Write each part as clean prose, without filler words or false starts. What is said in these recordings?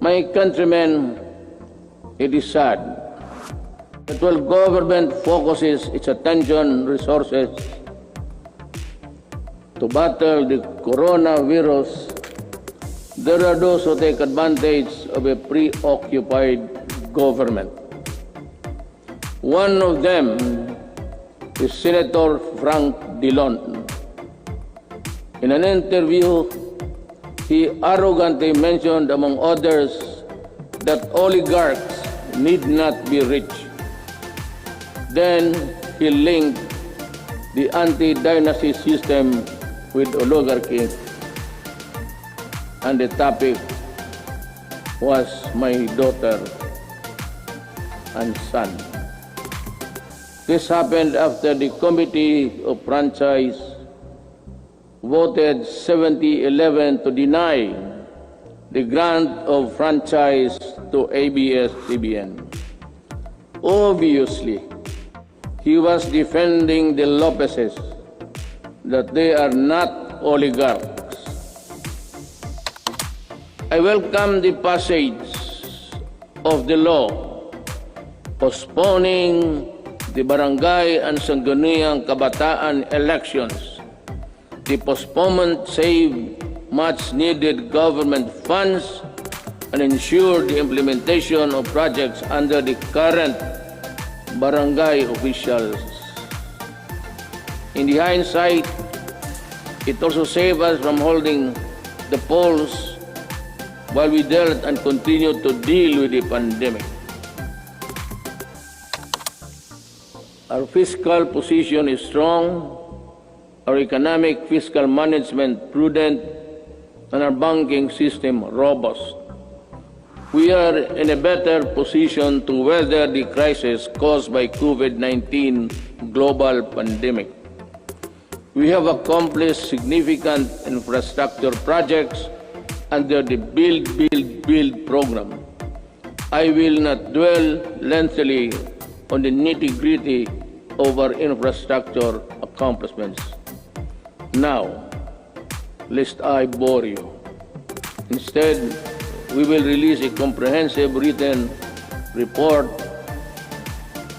My countrymen, it is sad that while government focuses its attention resources to battle the coronavirus, there are those who take advantage of a preoccupied government. One of them is Senator Frank DRILON. In an interview, he arrogantly mentioned, among others, that oligarchs need not be rich. Then he linked the anti-dynasty system with oligarchy, and the topic was my daughter and son. This happened after the Committee of Franchise voted 70-11 to deny the grant of franchise to ABS-CBN. Obviously, he was defending the LOPEZes, that they are not oligarchs. I welcome the passage of the law postponing the barangay and sangguniang kabataan elections. The postponement saved much-needed government funds and ensured the implementation of projects under the current barangay officials. In the hindsight, it also saved us from holding the polls while we dealt and continued to deal with the pandemic. Our fiscal position is strong, our economic fiscal management prudent, and our banking system robust. We are in a better position to weather the crisis caused by COVID-19 global pandemic. We have accomplished significant infrastructure projects under the Build program. I will not dwell lengthily on the nitty-gritty of our infrastructure accomplishments. Now, lest I bore you. Instead, we will release a comprehensive written report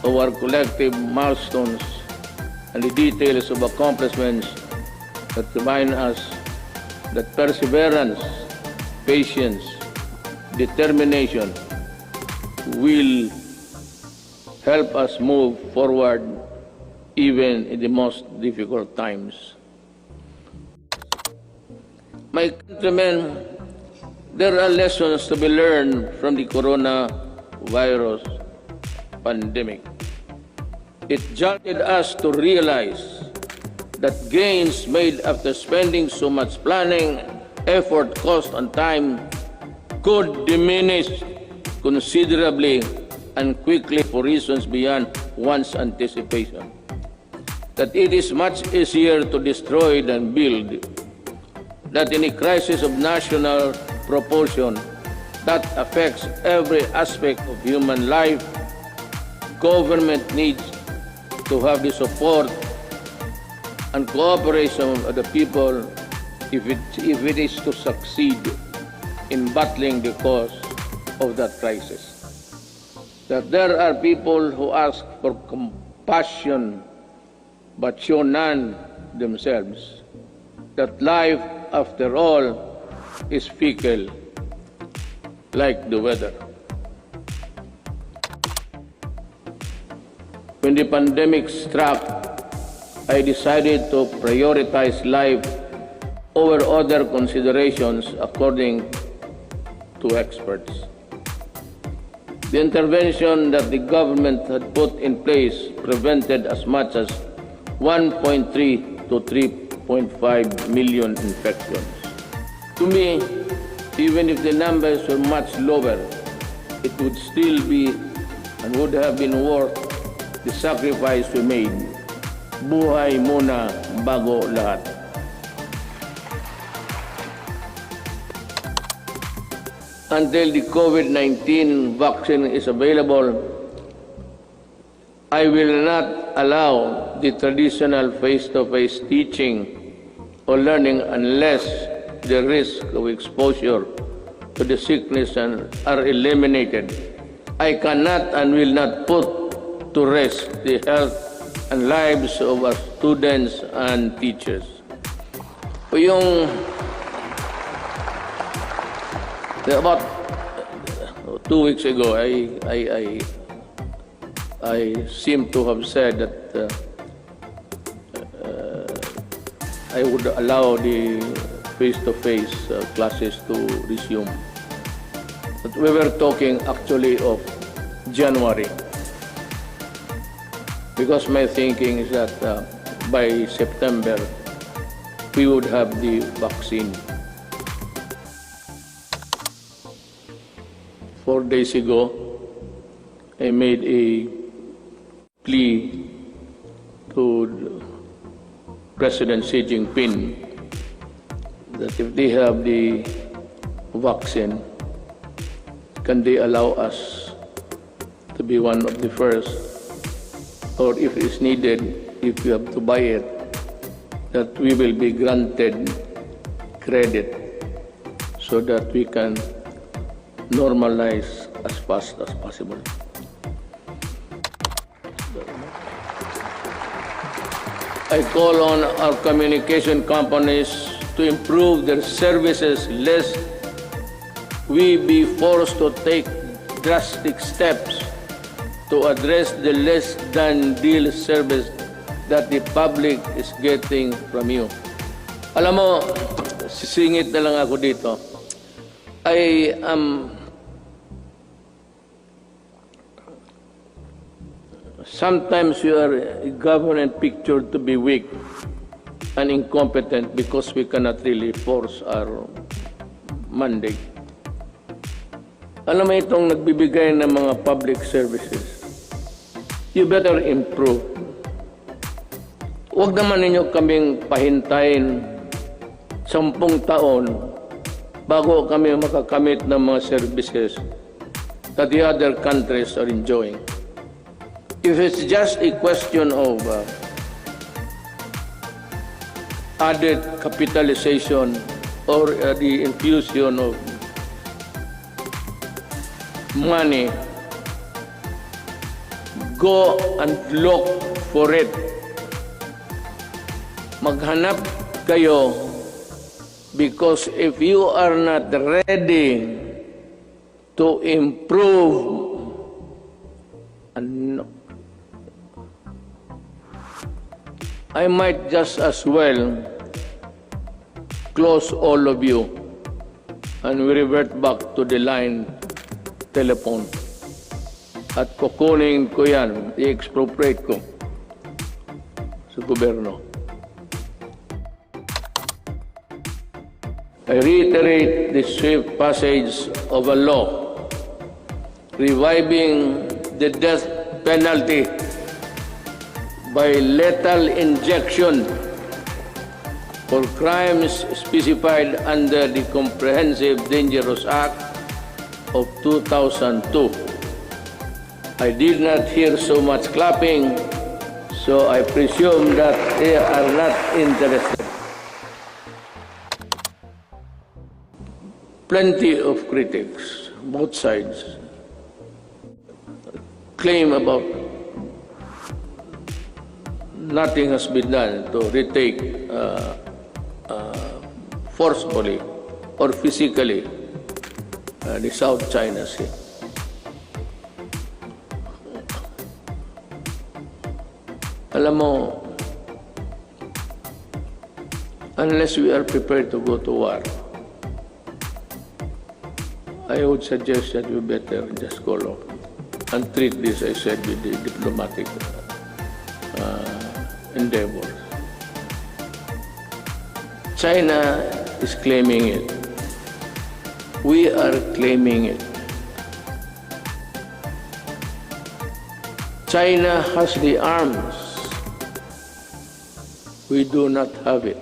of our collective milestones and the details of accomplishments that remind us that perseverance, patience, determination will help us move forward even in the most difficult times. My countrymen, there are lessons to be learned from the coronavirus pandemic. It jolted us to realize that gains made after spending so much planning, effort, cost, and time could diminish considerably and quickly for reasons beyond one's anticipation. That it is much easier to destroy than build. That in a crisis of national proportion that affects every aspect of human life, government needs to have the support and cooperation of the people if it is to succeed in battling the cause of that crisis. That there are people who ask for compassion but show none themselves. That life, after all, is fickle, like the weather. When the pandemic struck, I decided to prioritize life over other considerations according to experts. The intervention that the government had put in place prevented as much as 1.3 to 3.5 million infections. To me, even if the numbers were much lower, it would still be and would have been worth the sacrifice we made. Buhay muna, bago lahat. Until the COVID-19 vaccine is available, I will not allow the traditional face-to-face teaching or learning unless the risk of exposure to to the sickness and are eliminated, I cannot and will not put to rest the health and lives of our students and teachers. Yung about 2 weeks ago, I seem to have said that I would allow the face-to-face classes to resume. But we were talking actually of January. Because my thinking is that by September, we would have the vaccine. 4 days ago, I made a plea to President Xi Jinping that if they have the vaccine, can they allow us to be one of the first, or if it's needed, if you have to buy it, that we will be granted credit so that we can normalize as fast as possible. I call on our communication companies to improve their services lest we be forced to take drastic steps to address the less than deal service that the public is getting from you. Alam mo, sisingit na lang ako dito. I am sometimes you are government pictured to be weak and incompetent because we cannot really force our mandate. Alam mo itong nagbibigay ng mga public services, you better improve. Huwag naman ninyo kaming pahintayin 10 taon bago kami makakamit ng mga services that the other countries are enjoying. If it's just a question of added capitalization or the infusion of money, go and look for it. Maghanap kayo, because if you are not ready to improve, I might just as well close all of you and we revert back to the line telephone. At kukunin ko yan, i-expropriate ko sa gobyerno. I reiterate the swift passage of a law reviving the death penalty by lethal injection for crimes specified under the Comprehensive Dangerous Act of 2002. I did not hear so much clapping, so I presume that they are not interested. Plenty of critics, both sides, claim about nothing has been done to retake forcefully or physically the South China Sea. Alam mo, unless we are prepared to go to war, I would suggest that we better just call off and treat this, I said, with the diplomatic endeavors. China is claiming it. We are claiming it. China has the arms. We do not have it.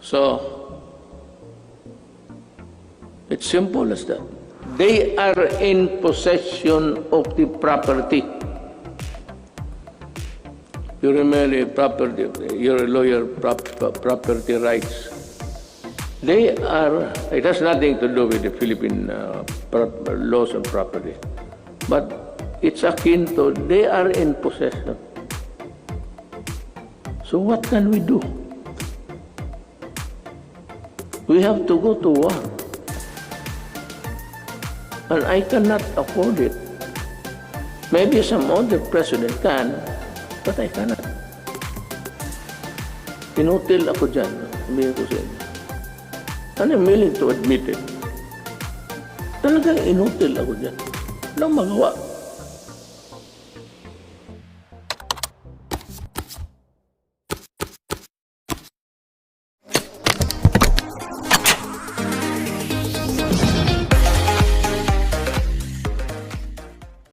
So, it's simple as that. They are in possession of the property. You remember property, your lawyer property rights. They are, it has nothing to do with the Philippine laws on property. But it's akin to, they are in possession. So what can we do? We have to go to war. And I cannot afford it. Maybe some other president can, but I cannot. Inutil ako dyan, sabihin ko sa inyo. And I'm willing to admit it. Talagang inutil ako dyan. Walang magawa.